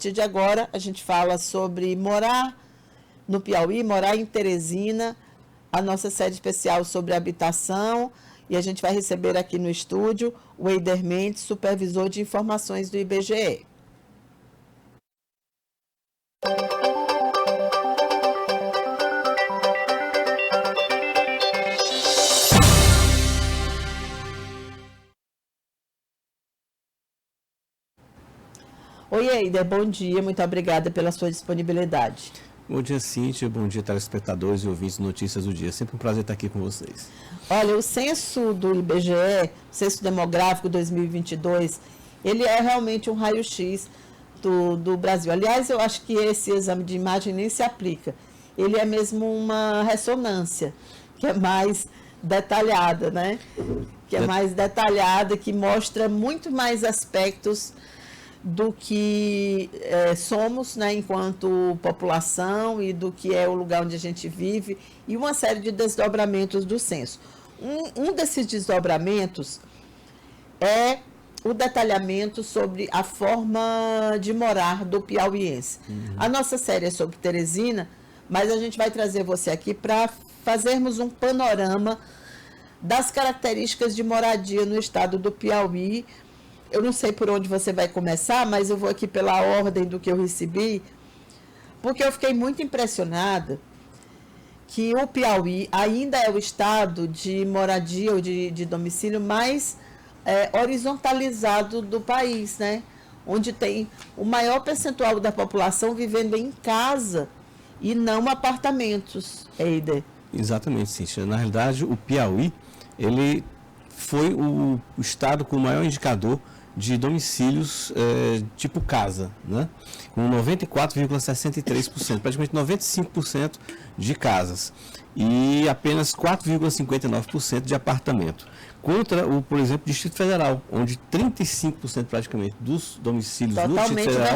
partir de agora, a gente fala sobre morar no Piauí, morar em Teresina, a nossa série especial sobre habitação, e a gente vai receber aqui no estúdio o Eider Mendes, supervisor de informações do IBGE. Oi, Eider, bom dia, muito obrigada pela sua disponibilidade. Bom dia, Cíntia, bom dia, telespectadores e ouvintes de Notícias do Dia. Sempre um prazer estar aqui com vocês. Olha, o censo do IBGE, Censo Demográfico 2022, ele é realmente um raio-x do Brasil. Aliás, eu acho que esse exame de imagem nem se aplica. Ele é mesmo uma ressonância, que é mais detalhada, né? Que é mais detalhada, que mostra muito mais aspectos do que somos, né, enquanto população e do que é o lugar onde a gente vive e uma série de desdobramentos do censo. Um desses desdobramentos é o detalhamento sobre a forma de morar do piauiense. A nossa série é sobre Teresina, mas a gente vai trazer você aqui para fazermos um panorama das características de moradia no estado do Piauí. Eu não sei por onde você vai começar, mas eu vou aqui pela ordem do que eu recebi, porque eu fiquei muito impressionada que o Piauí ainda é o estado de moradia ou de domicílio mais horizontalizado do país, né? Onde tem o maior percentual da população vivendo em casa e não apartamentos, Eider. Exatamente, Cíntia. Na realidade, o Piauí, ele foi o estado com o maior indicador de domicílios tipo casa, né? Com 94,63%, praticamente 95% de casas e apenas 4,59% de apartamento. Contra, por exemplo, o Distrito Federal, onde 35% praticamente dos domicílios do Distrito Federal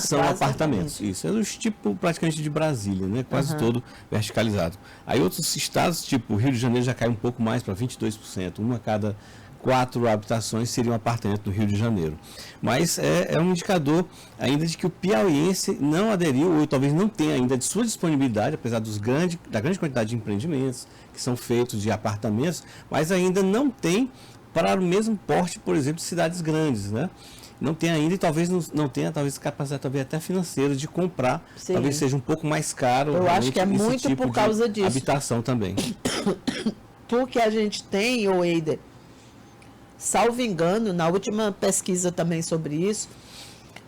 são apartamentos. Isso, é o tipo praticamente de Brasília, né? Quase todo verticalizado. Aí outros estados, tipo o Rio de Janeiro, já cai um pouco mais para 22%, uma a cada 4 habitações seriam apartamentos no Rio de Janeiro. Mas é um indicador ainda de que o piauiense não aderiu, ou talvez não tenha ainda de sua disponibilidade, apesar da grande quantidade de empreendimentos que são feitos de apartamentos, mas ainda não tem para o mesmo porte, por exemplo, de cidades grandes, né? Não tem ainda e talvez não tenha capacidade talvez até financeira de comprar. Sim. Talvez seja um pouco mais caro. Eu acho que é muito tipo por causa disso. Habitação também. Porque a gente tem, Eider, salvo engano, na última pesquisa também sobre isso,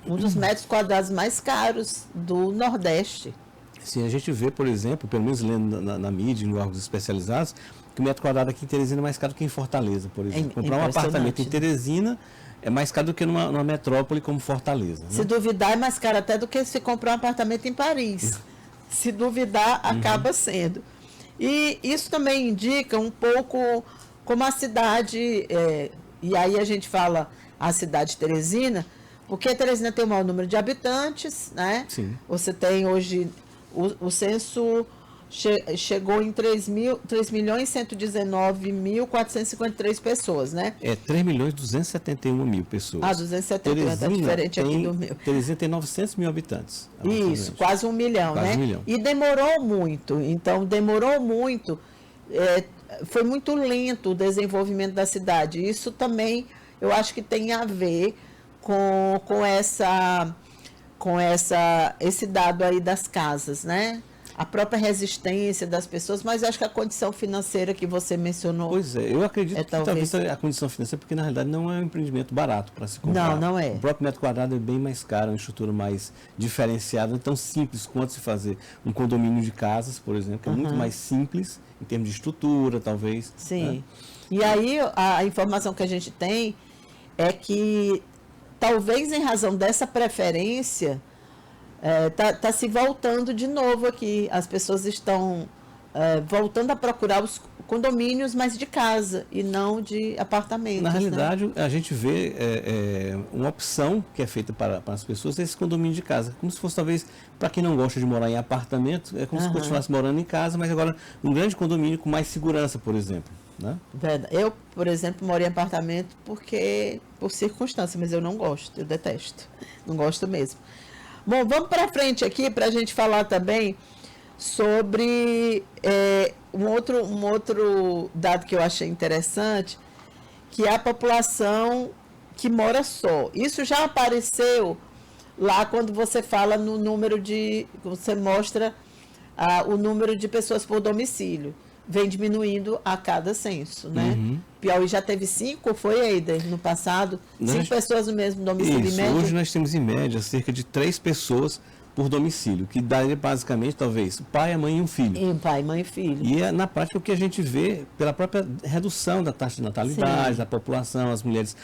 um dos metros quadrados mais caros do Nordeste. Sim, a gente vê, por exemplo, pelo menos lendo na mídia, em órgãos especializados, que o metro quadrado aqui em Teresina é mais caro do que em Fortaleza, por exemplo. Comprar um apartamento em Teresina é mais caro do que numa metrópole como Fortaleza. Né? Se duvidar, é mais caro até do que se comprar um apartamento em Paris. Se duvidar, acaba sendo. E isso também indica um pouco como a cidade, e aí a gente fala a cidade de Teresina, porque Teresina tem o maior número de habitantes, né? Sim. Você tem hoje, o censo chegou em 3.119.453 pessoas, né? 3.271.000 pessoas. 271, está diferente aqui do meu. Teresina tem 900 mil habitantes. Isso, quase 1 milhão, quase né? 1 milhão. E demorou muito, foi muito lento o desenvolvimento da cidade. Isso também, eu acho que tem a ver com esse dado aí das casas, né? A própria resistência das pessoas, mas acho que a condição financeira que você mencionou... Pois é, eu acredito que talvez a condição financeira, porque na realidade não é um empreendimento barato para se comprar. Não é. O próprio metro quadrado é bem mais caro, uma estrutura mais diferenciada, não é tão simples quanto se fazer um condomínio de casas, por exemplo, que é muito mais simples, em termos de estrutura, talvez. Sim. Né? E aí, a informação que a gente tem é que, talvez em razão dessa preferência... Tá se voltando de novo aqui. As pessoas estão voltando a procurar os condomínios, mas de casa e não de apartamentos. Na realidade, né? A gente vê uma opção que é feita para as pessoas, esse condomínio de casa. Como se fosse, talvez, para quem não gosta de morar em apartamento, é como se continuasse morando em casa, mas agora um grande condomínio com mais segurança, por exemplo. Né? Eu, por exemplo, moro em apartamento por circunstância, mas eu não gosto, eu detesto. Não gosto mesmo. Bom, vamos para frente aqui para a gente falar também sobre um outro dado que eu achei interessante, que é a população que mora só. Isso já apareceu lá quando você fala no número de... Você mostra o número de pessoas por domicílio. Vem diminuindo a cada censo, né? Uhum. Piauí já teve 5, foi, Eider, no passado? 5 pessoas no mesmo domicílio Isso, em média? hoje nós temos em média cerca de 3 pessoas por domicílio, que daria basicamente, talvez, pai, a mãe e um filho. E pai, mãe e filho. E é na prática o que a gente vê pela própria redução da taxa de natalidade, da população, as mulheres,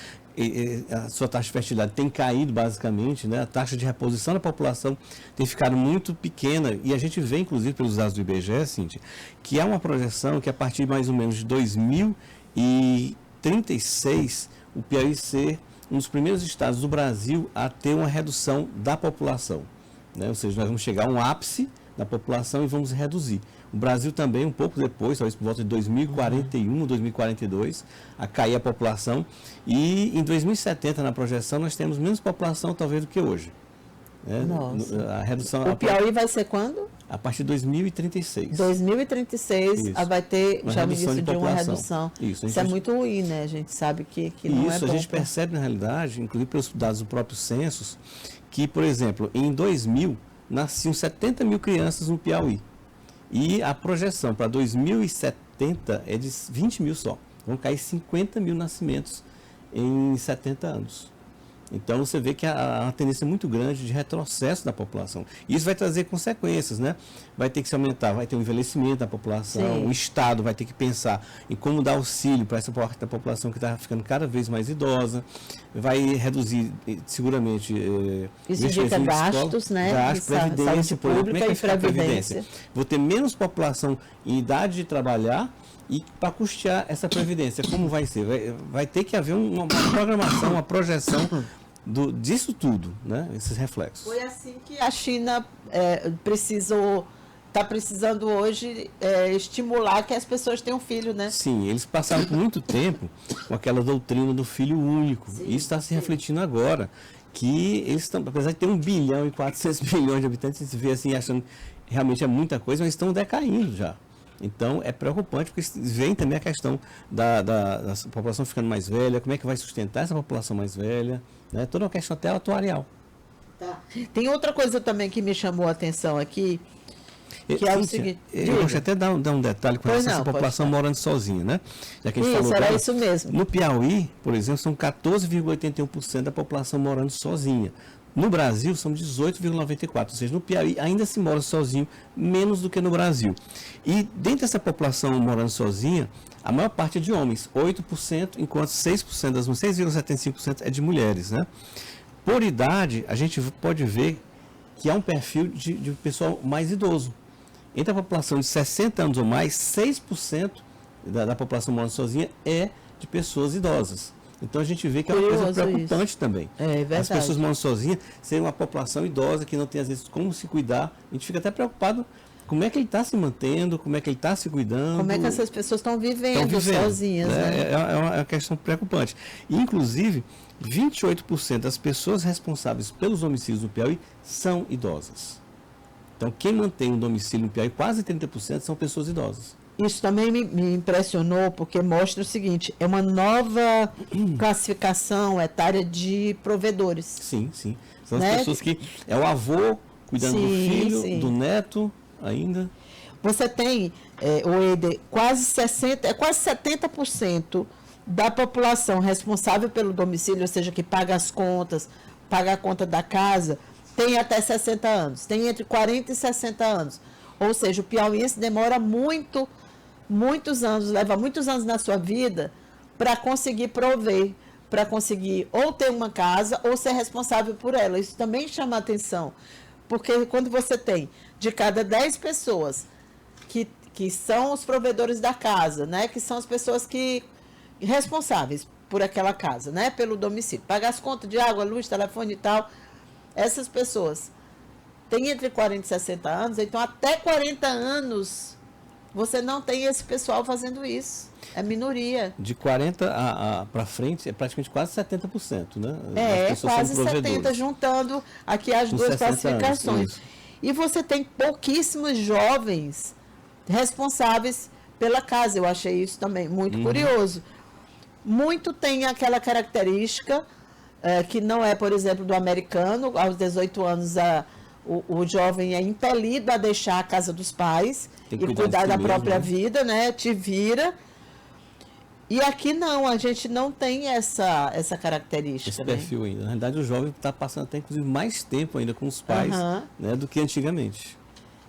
a sua taxa de fertilidade tem caído basicamente, né? A taxa de reposição da população tem ficado muito pequena e a gente vê, inclusive, pelos dados do IBGE, Cíntia, que há uma projeção que a partir mais ou menos de 2036, o Piauí ser um dos primeiros estados do Brasil a ter uma redução da população. Né? Ou seja, nós vamos chegar a um ápice da população e vamos reduzir. O Brasil também, um pouco depois, talvez por volta de 2041, 2042, a cair a população. E em 2070, na projeção, nós temos menos população, talvez, do que hoje. Né? A redução... O Piauí vai ser quando? A partir de 2036. 2036 vai ter já o início de uma redução. Isso é muito ruim, né? A gente sabe que não é bom. Isso, a gente percebe, na realidade, inclusive pelos dados do próprio census, que, por exemplo, em 2000, nasciam 70 mil crianças no Piauí. E a projeção para 2070 é de 20 mil só. Vão cair 50 mil nascimentos em 70 anos. Então você vê que há uma tendência muito grande de retrocesso da população. E isso vai trazer consequências, né? Vai ter que se aumentar, vai ter um envelhecimento da população, Sim. O Estado vai ter que pensar em como dar auxílio para essa parte da população que está ficando cada vez mais idosa, vai reduzir seguramente... Isso indica gastos, né? Gastos, previdência, pública e previdência. Vou ter menos população em idade de trabalhar e para custear essa previdência, como vai ser? Vai ter que haver uma programação, uma projeção disso tudo, né? Esses reflexos. Foi assim que a China está precisando hoje estimular que as pessoas tenham filho, né? Sim, eles passaram por muito tempo com aquela doutrina do filho único. Sim, isso está se refletindo agora, que eles estão, apesar de ter 1 bilhão e 400 milhões de habitantes, se vê assim, achando que realmente é muita coisa, mas estão decaindo já. Então, é preocupante, porque vem também a questão da população ficando mais velha, como é que vai sustentar essa população mais velha, né? Toda uma questão até atuarial. Tá. Tem outra coisa também que me chamou a atenção aqui, que é o seguinte... Eu gosto até de dar um detalhe com relação a essa população morando sozinha, né? Já que a gente isso, falou era isso mesmo. No Piauí, por exemplo, são 14,81% da população morando sozinha. No Brasil, são 18,94%, ou seja, no Piauí ainda se mora sozinho, menos do que no Brasil. E dentro dessa população morando sozinha, a maior parte é de homens, 8%, enquanto 6% das mulheres, 6,75% é de mulheres, né? Por idade, a gente pode ver que há um perfil de pessoal mais idoso. Entre a população de 60 anos ou mais, 6% da população morando sozinha é de pessoas idosas. Então a gente vê que é uma coisa preocupante também. É verdade. As pessoas morando sozinhas, ser uma população idosa que não tem às vezes como se cuidar, a gente fica até preocupado como é que ele está se mantendo, como é que ele está se cuidando. Como é que essas pessoas estão vivendo sozinhas. Né? É uma questão preocupante. E, inclusive, 28% das pessoas responsáveis pelos homicídios no Piauí são idosas. Então quem mantém um domicílio no Piauí, quase 30% são pessoas idosas. Isso também me impressionou, porque mostra o seguinte, é uma nova classificação etária de provedores. Sim, sim. São as pessoas que é o avô cuidando do filho, do neto ainda. Você tem, quase 70% da população responsável pelo domicílio, ou seja, que paga as contas, paga a conta da casa, tem até 60 anos, tem entre 40 e 60 anos. Ou seja, o piauiense demora muitos anos, leva muitos anos na sua vida para conseguir prover, para conseguir ou ter uma casa ou ser responsável por ela. Isso também chama a atenção, porque quando você tem de cada 10 pessoas que são os provedores da casa, né, que são as pessoas responsáveis por aquela casa, né, pelo domicílio, pagar as contas de água, luz, telefone e tal, essas pessoas têm entre 40 e 60 anos, então até 40 anos Você não tem esse pessoal fazendo isso. É minoria. De 40 para frente, é praticamente quase 70%, né? É, quase 70%, juntando aqui as duas classificações. E você tem pouquíssimos jovens responsáveis pela casa. Eu achei isso também muito curioso. Muito tem aquela característica que não é, por exemplo, do americano. Aos 18 anos, o jovem é impelido a deixar a casa dos pais e cuidar da própria vida, né? Te vira. E aqui não, a gente não tem essa característica. Esse perfil ainda. Na realidade, o jovem está passando até, inclusive, mais tempo ainda com os pais, né, do que antigamente.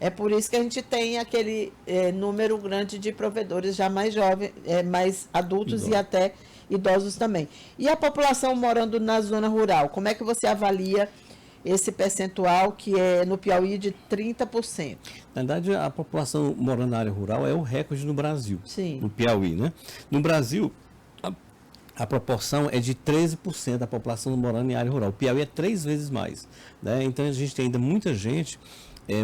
É por isso que a gente tem aquele número grande de provedores já mais jovens, mais adultos e até idosos também. E a população morando na zona rural, como é que você avalia esse percentual que é no Piauí de 30%? Na verdade, a população morando na área rural é o recorde no Brasil. Sim. No Piauí, né? No Brasil, a proporção é de 13% da população morando em área rural. O Piauí é 3 vezes mais, né? Então, a gente tem ainda muita gente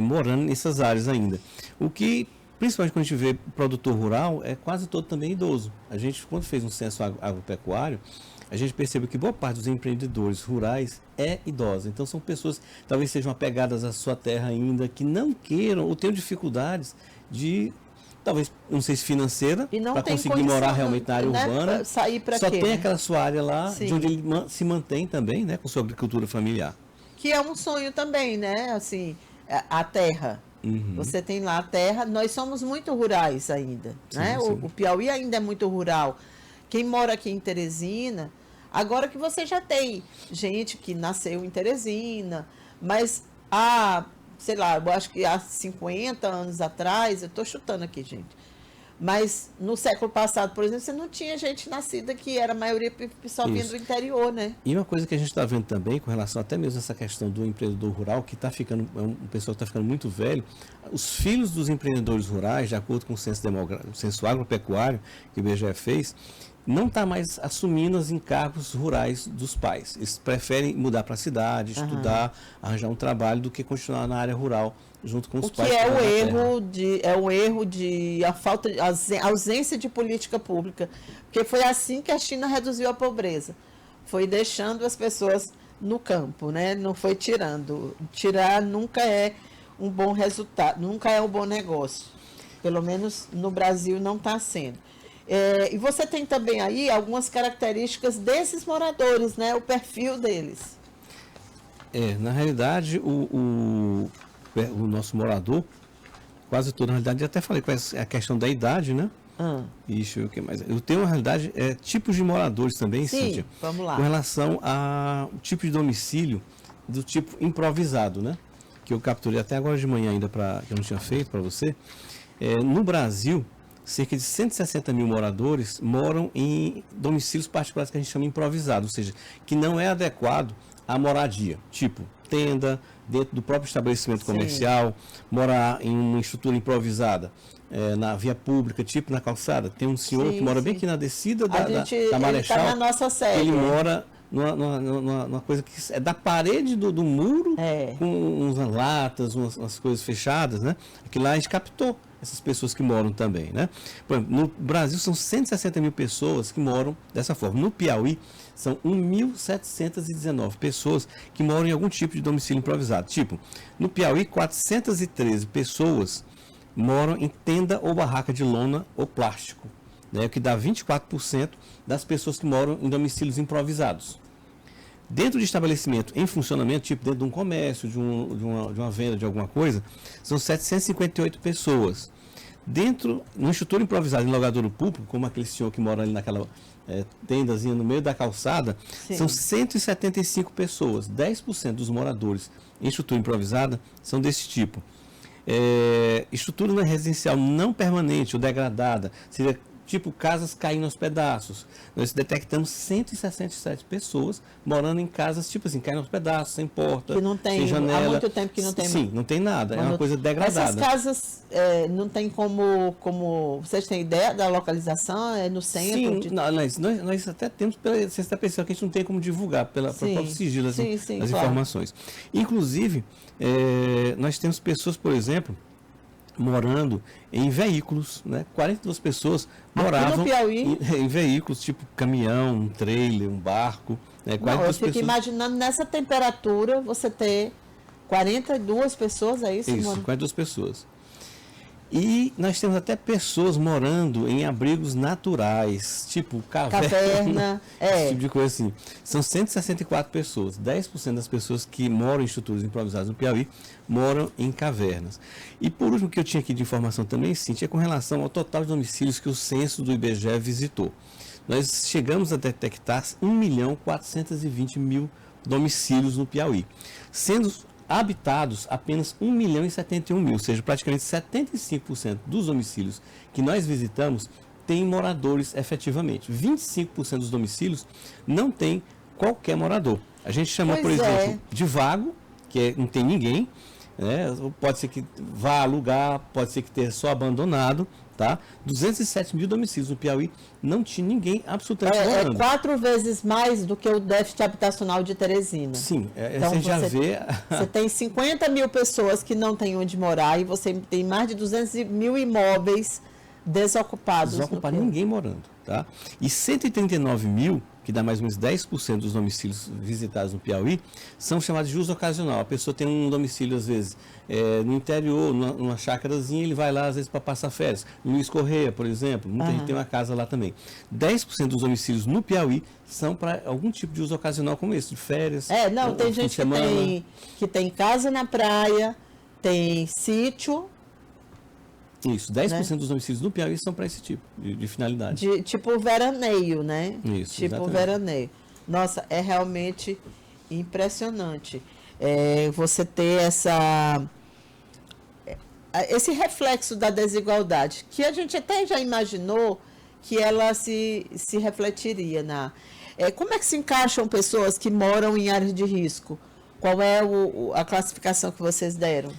morando nessas áreas ainda. O que, principalmente quando a gente vê produtor rural, é quase todo também idoso. A gente, quando fez um censo agropecuário, a gente percebeu que boa parte dos empreendedores rurais é idosa. Então, são pessoas que talvez sejam apegadas à sua terra ainda, que não queiram ou tenham dificuldades de, talvez, não sei se financeira, para conseguir morar realmente na área urbana. Sair para só quê, tem né? aquela sua área lá, de onde ele se mantém também, né, com sua agricultura familiar. Que é um sonho também, né? Assim, a terra. Você tem lá a terra. Nós somos muito rurais ainda, né? Sim. O Piauí ainda é muito rural. Quem mora aqui em Teresina, agora que você já tem gente que nasceu em Teresina, mas sei lá, eu acho que há 50 anos atrás, eu estou chutando aqui, gente, mas no século passado, por exemplo, você não tinha gente nascida que era a maioria pessoal vindo do interior, né? E uma coisa que a gente está vendo também, com relação até mesmo a essa questão do empreendedor rural, que está ficando, um pessoal que está ficando muito velho, os filhos dos empreendedores rurais, de acordo com o censo agropecuário que o IBGE fez, não está mais assumindo os encargos rurais dos pais. Eles preferem mudar para a cidade, estudar, arranjar um trabalho, do que continuar na área rural junto com os pais. O que é o erro de a ausência de política pública, porque foi assim que a China reduziu a pobreza. Foi deixando as pessoas no campo, né? Não foi tirando. Tirar nunca é um bom resultado, nunca é um bom negócio. Pelo menos no Brasil não está sendo. E você tem também aí algumas características desses moradores, né? O perfil deles. Na realidade, o nosso morador, quase todo, na realidade, eu até falei com a questão da idade, né? Isso, o que mais? Eu tenho, na realidade, tipos de moradores também, sim, Cíntia, vamos lá. Com relação ao tipo de domicílio do tipo improvisado, né? Que eu capturei até agora de manhã ainda, que eu não tinha feito para você. No Brasil, cerca de 160 mil moradores moram em domicílios particulares que a gente chama improvisado, ou seja, que não é adequado à moradia, tipo tenda, dentro do próprio estabelecimento comercial, morar em uma estrutura improvisada, na via pública, tipo na calçada. Tem um senhor que mora bem aqui na descida da Marechal. Ele está na nossa sede. Ele mora numa coisa que é da parede do muro, com umas latas, umas coisas fechadas, né? Aqui lá a gente captou essas pessoas que moram também, né? Por exemplo, no Brasil são 160 mil pessoas que moram dessa forma. No Piauí são 1.719 pessoas que moram em algum tipo de domicílio improvisado. Tipo, no Piauí, 413 pessoas moram em tenda ou barraca de lona ou plástico, né? O que dá 24% das pessoas que moram em domicílios improvisados. Dentro de estabelecimento em funcionamento, tipo dentro de um comércio, de uma venda de alguma coisa, são 758 pessoas. Numa estrutura improvisada em logadouro público, como aquele senhor que mora ali naquela tendazinha no meio da calçada, são 175 pessoas. 10% dos moradores em estrutura improvisada são desse tipo. Estrutura residencial não permanente ou degradada, seria tipo casas caindo aos pedaços. Nós detectamos 167 pessoas morando em casas, tipo assim, caindo aos pedaços, sem porta, que não tem, sem janela. Há muito tempo que não tem. Sim, não tem nada, é uma coisa degradada. Essas casas não tem como... Vocês têm ideia da localização? É no centro? Sim, nós até temos, você está pensando que a gente não tem como divulgar pelo próprio sigilo das claro. informações. Inclusive, nós temos pessoas, por exemplo, morando em veículos, né? 42 pessoas Aqui moravam no Piauí? em veículos, tipo caminhão, um trailer, um barco, né? Não, eu 42 fico pessoas. imaginando nessa temperatura você ter 42 pessoas, é isso, Isso, Simone? 42 pessoas. E nós temos até pessoas morando em abrigos naturais, tipo Caverna, esse tipo de coisa assim. São 164 pessoas. 10% das pessoas que moram em estruturas improvisadas no Piauí moram em cavernas. E por último, que eu tinha aqui de informação também, Cíntia, é com relação ao total de domicílios que o censo do IBGE visitou. Nós chegamos a detectar 1.420.000 domicílios no Piauí, sendo habitados apenas 1.071.000, ou seja, praticamente 75% dos domicílios que nós visitamos têm moradores efetivamente. 25% dos domicílios não tem qualquer morador. A gente chama, por exemplo, de vago, que não tem ninguém, né? Pode ser que vá alugar, pode ser que tenha só abandonado, tá? 207.000 domicílios no Piauí, não tinha ninguém absolutamente morando. É 4 vezes mais do que o déficit habitacional de Teresina. Sim, então, você já vê... Você tem 50.000 pessoas que não têm onde morar e você tem mais de 200.000 imóveis desocupados. Desocupados, ninguém morando, tá? E 139.000, que dá mais ou menos 10% dos domicílios visitados no Piauí, são chamados de uso ocasional. A pessoa tem um domicílio, às vezes, no interior, numa chácarazinha, ele vai lá, às vezes, para passar férias. No Luiz Correia, por exemplo, muita gente tem uma casa lá também. 10% dos domicílios no Piauí são para algum tipo de uso ocasional como esse, de férias. Tem gente que tem casa na praia, tem sítio. Isso, 10% dos domicílios no Piauí são para esse tipo de finalidade. Tipo veraneio, né? Isso, tipo exatamente. veraneio. Nossa, é realmente impressionante. Você ter esse reflexo da desigualdade, que a gente até já imaginou que ela se refletiria como é que se encaixam pessoas que moram em áreas de risco? Qual é a classificação que vocês deram?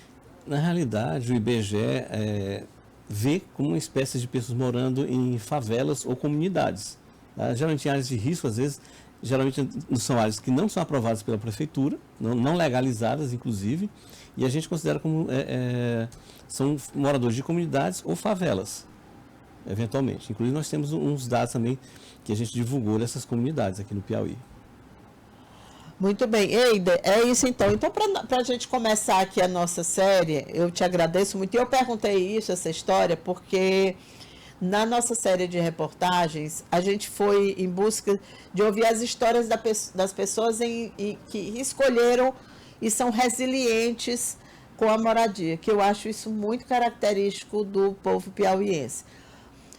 Na realidade, o IBGE vê como uma espécie de pessoas morando em favelas ou comunidades. Tá? Geralmente em áreas de risco, às vezes, geralmente são áreas que não são aprovadas pela prefeitura, não legalizadas, inclusive, e a gente considera como são moradores de comunidades ou favelas, eventualmente. Inclusive, nós temos uns dados também que a gente divulgou dessas comunidades aqui no Piauí. Muito bem. Eider, é isso então. Então, para a gente começar aqui a nossa série, eu te agradeço muito. E eu perguntei essa história, porque na nossa série de reportagens, a gente foi em busca de ouvir as histórias das pessoas que escolheram e são resilientes com a moradia, que eu acho isso muito característico do povo piauiense.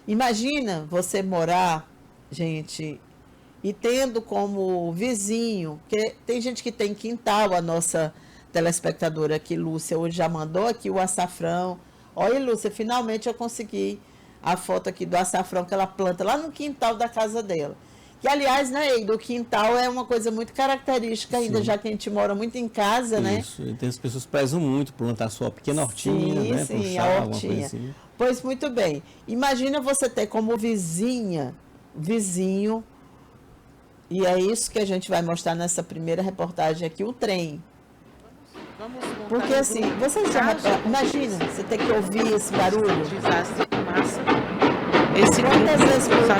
Imagina você morar, gente, e tendo como vizinho, porque tem gente que tem quintal, a nossa telespectadora aqui, Lúcia, hoje já mandou aqui o açafrão. Olha, Lúcia, finalmente eu consegui a foto aqui do açafrão que ela planta lá no quintal da casa dela. Que, aliás, né, do quintal é uma coisa muito característica ainda, já que a gente mora muito em casa, né? Isso, e tem as pessoas que prezam muito plantar sua pequena hortinha, né? Sim, chá, a hortinha. Assim. Pois, muito bem. Imagina você ter como vizinho, e é isso que a gente vai mostrar nessa primeira reportagem aqui, o trem. Porque assim, você já imagina, você ter que ouvir esse barulho. Quantas vezes por dia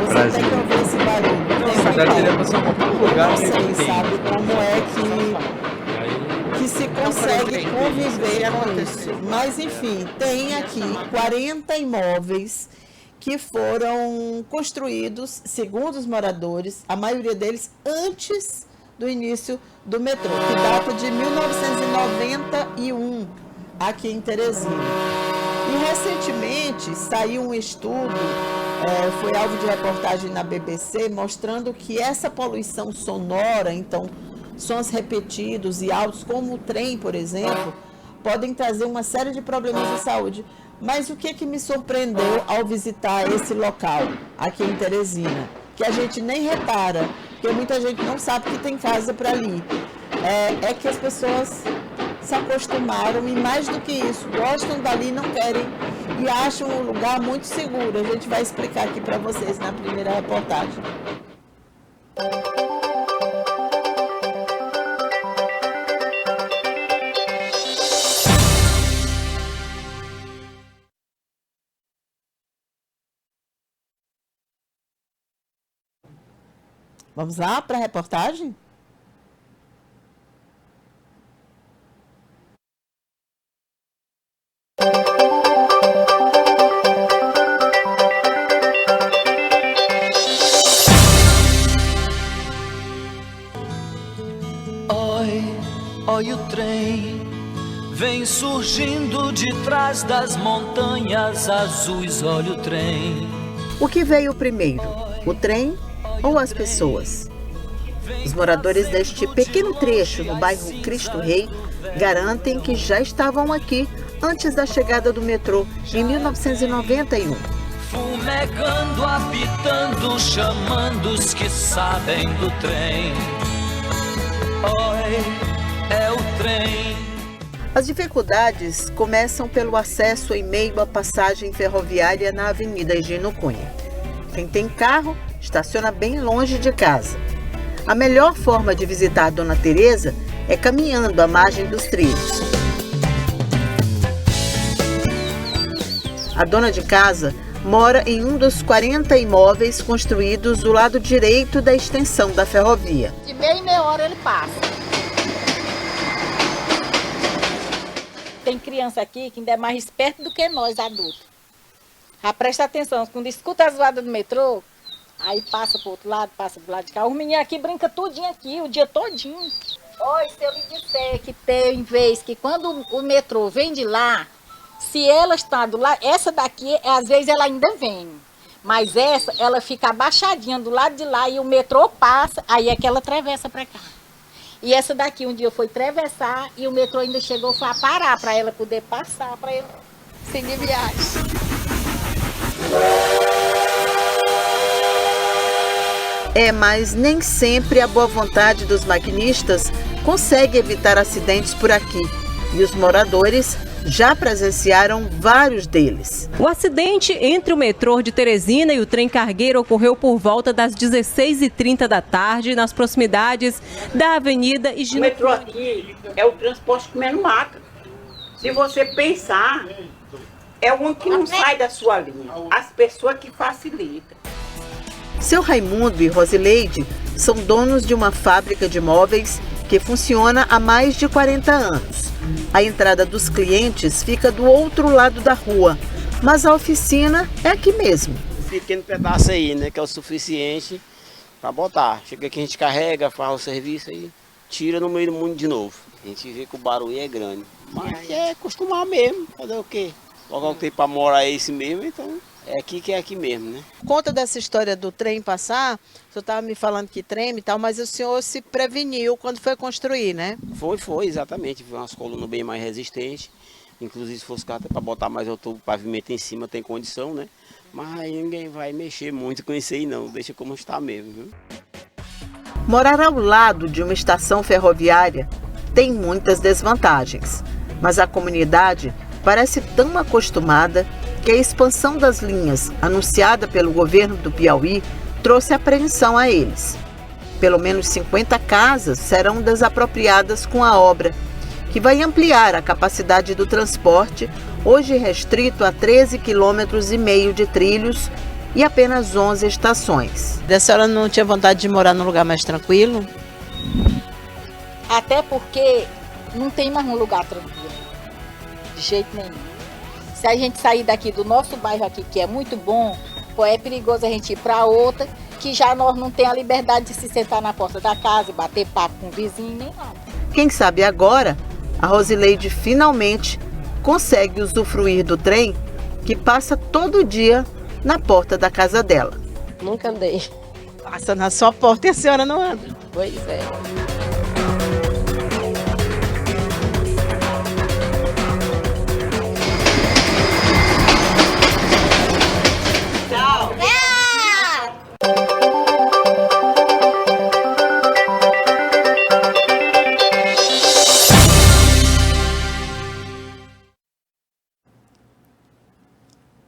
você tem que ouvir esse barulho? Já teria passado por algum lugar. Não sei, sabe, como é que se consegue conviver com isso. Mas, enfim, tem aqui 40 imóveis que foram construídos, segundo os moradores, a maioria deles antes do início do metrô, que data de 1991, aqui em Teresina. E recentemente saiu um estudo, foi alvo de reportagem na BBC, mostrando que essa poluição sonora, então sons repetidos e altos, como o trem, por exemplo, podem trazer uma série de problemas de saúde. Mas o que me surpreendeu ao visitar esse local, aqui em Teresina, que a gente nem repara, porque muita gente não sabe que tem casa para ali, é que as pessoas se acostumaram e, mais do que isso, gostam dali, não querem e acham um lugar muito seguro. A gente vai explicar aqui para vocês na primeira reportagem. Vamos lá para a reportagem? Oi, o trem vem surgindo de trás das montanhas azuis. Olha o trem. O que veio primeiro, o trem ou as pessoas? Os moradores deste pequeno trecho no bairro Cristo Rei garantem que já estavam aqui antes da chegada do metrô em 1991. Fumegando, apitando, chamando os que sabem do trem. Oi, é o trem. As dificuldades começam pelo acesso em meio à passagem ferroviária na Avenida Higino Cunha. Quem tem carro estaciona bem longe de casa. A melhor forma de visitar Dona Teresa é caminhando à margem dos trilhos. A dona de casa mora em um dos 40 imóveis construídos do lado direito da extensão da ferrovia. De meia em meia hora ele passa. Tem criança aqui que ainda é mais esperto do que nós adultos. Já presta atenção, quando escuta a zoada do metrô, aí passa pro outro lado, passa pro lado de cá. Os meninos aqui brincam tudinho aqui, o dia todinho. Oi, se eu lhe disser que tem vez que quando o metrô vem de lá, se ela está do lado, essa daqui, às vezes ela ainda vem. Mas essa, ela fica abaixadinha do lado de lá e o metrô passa, aí é que ela atravessa para cá. E essa daqui, um dia eu fui atravessar e o metrô ainda chegou a parar para ela poder passar, para ela seguir viagem. Mas nem sempre a boa vontade dos maquinistas consegue evitar acidentes por aqui. E os moradores já presenciaram vários deles. O acidente entre o metrô de Teresina e o trem cargueiro ocorreu por volta das 16h30 da tarde, nas proximidades da Avenida Higino Cunha. O metrô aqui é o transporte que menos mata. Se você pensar, é um que não sai da sua linha. As pessoas que facilitam. Seu Raimundo e Rosileide são donos de uma fábrica de móveis que funciona há mais de 40 anos. A entrada dos clientes fica do outro lado da rua, mas a oficina é aqui mesmo. Um pequeno pedaço aí, né, que é o suficiente para botar. Chega aqui, a gente carrega, faz o serviço aí, tira no meio do mundo de novo. A gente vê que o barulho é grande, mas é acostumar mesmo, fazer o quê? Logo que tem para morar esse mesmo, então é aqui que é aqui mesmo, né? Conta dessa história do trem passar, o senhor estava me falando que treme e tal, mas o senhor se preveniu quando foi construir, né? Foi, exatamente. Foi umas colunas bem mais resistentes. Inclusive, se fosse para botar mais outro pavimento em cima, tem condição, né? Mas aí ninguém vai mexer muito com isso aí, não. Deixa como está mesmo, viu? Morar ao lado de uma estação ferroviária tem muitas desvantagens, mas a comunidade parece tão acostumada que a expansão das linhas anunciada pelo governo do Piauí trouxe apreensão a eles. Pelo menos 50 casas serão desapropriadas com a obra, que vai ampliar a capacidade do transporte, hoje restrito a 13,5 km de trilhos e apenas 11 estações. A senhora não tinha vontade de morar num lugar mais tranquilo? Até porque não tem mais um lugar tranquilo, de jeito nenhum. Se a gente sair daqui do nosso bairro aqui, que é muito bom, pô, é perigoso a gente ir para outra, que já nós não temos a liberdade de se sentar na porta da casa e bater papo com o vizinho, nem nada. Quem sabe agora, a Rosileide finalmente consegue usufruir do trem que passa todo dia na porta da casa dela. Nunca andei. Passa na sua porta e a senhora não anda. Pois é.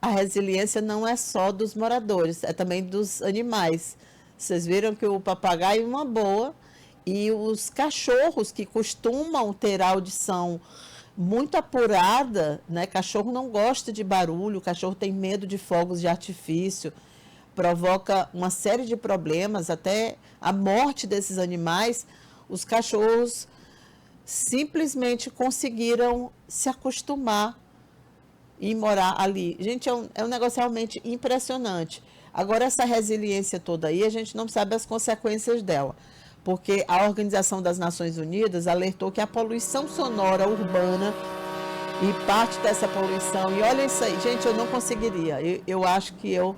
A resiliência não é só dos moradores, é também dos animais. Vocês viram que o papagaio é uma boa e os cachorros que costumam ter audição muito apurada, né? Cachorro não gosta de barulho, cachorro tem medo de fogos de artifício, provoca uma série de problemas, até a morte desses animais. Os cachorros simplesmente conseguiram se acostumar e morar ali. Gente, é um negócio realmente impressionante. Agora, essa resiliência toda aí, a gente não sabe as consequências dela, porque a Organização das Nações Unidas alertou que a poluição sonora urbana e parte dessa poluição, e olha isso aí, gente, eu não conseguiria, eu acho que eu,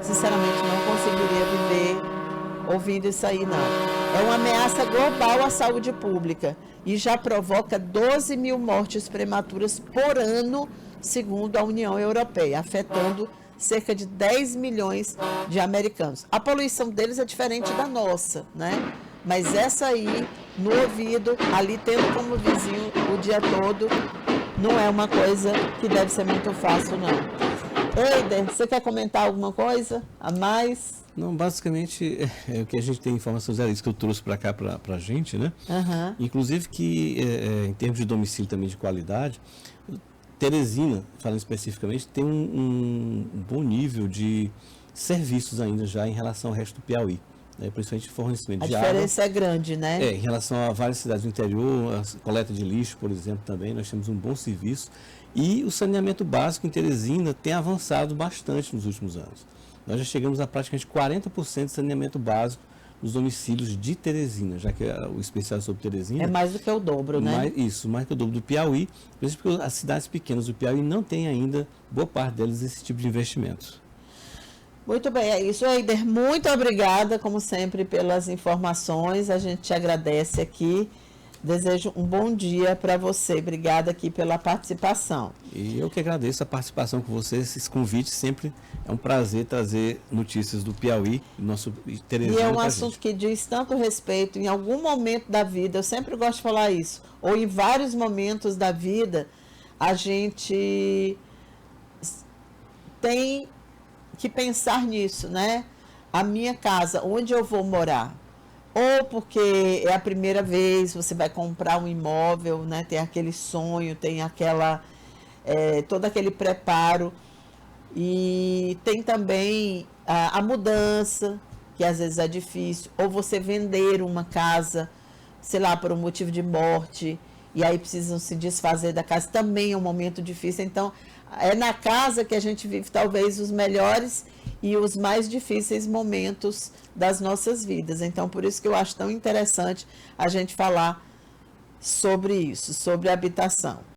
sinceramente, não conseguiria viver ouvindo isso aí, não. É uma ameaça global à saúde pública e já provoca 12 mil mortes prematuras por ano, segundo a União Europeia, afetando cerca de 10 milhões de americanos. A poluição deles é diferente da nossa, né? Mas essa aí, no ouvido, ali tendo como vizinho o dia todo, não é uma coisa que deve ser muito fácil, não. Eider, você quer comentar alguma coisa a mais? Não, basicamente, o que a gente tem informações era isso que eu trouxe para cá para a gente, né? Uhum. Inclusive que, em termos de domicílio também de qualidade, Teresina, falando especificamente, tem um bom nível de serviços ainda já em relação ao resto do Piauí. Principalmente fornecimento de água. A diferença é grande, né? Em relação a várias cidades do interior, a coleta de lixo, por exemplo, também, nós temos um bom serviço. E o saneamento básico em Teresina tem avançado bastante nos últimos anos. Nós já chegamos a praticamente 40% de saneamento básico nos domicílios de Teresina, já que o especial sobre Teresina... É mais do que o dobro, né? Mais que o dobro do Piauí, principalmente porque as cidades pequenas do Piauí não têm ainda, boa parte delas, esse tipo de investimento. Muito bem, é isso, Eider. Muito obrigada, como sempre, pelas informações. A gente te agradece aqui. Desejo um bom dia para você. Obrigada aqui pela participação. E eu que agradeço a participação com você, esses convites. Sempre é um prazer trazer notícias do Piauí, nosso Teresina. E é um assunto que diz tanto respeito. Em algum momento da vida, eu sempre gosto de falar isso, ou em vários momentos da vida, a gente tem que pensar nisso, né? A minha casa, onde eu vou morar? Ou porque é a primeira vez você vai comprar um imóvel, né? Tem aquele sonho, tem aquela todo aquele preparo, e tem também a mudança, que às vezes é difícil, ou você vender uma casa, sei lá, por um motivo de morte, e aí precisam se desfazer da casa, também é um momento difícil. Então, é na casa que a gente vive talvez os melhores e os mais difíceis momentos das nossas vidas. Então, por isso que eu acho tão interessante a gente falar sobre isso, sobre habitação.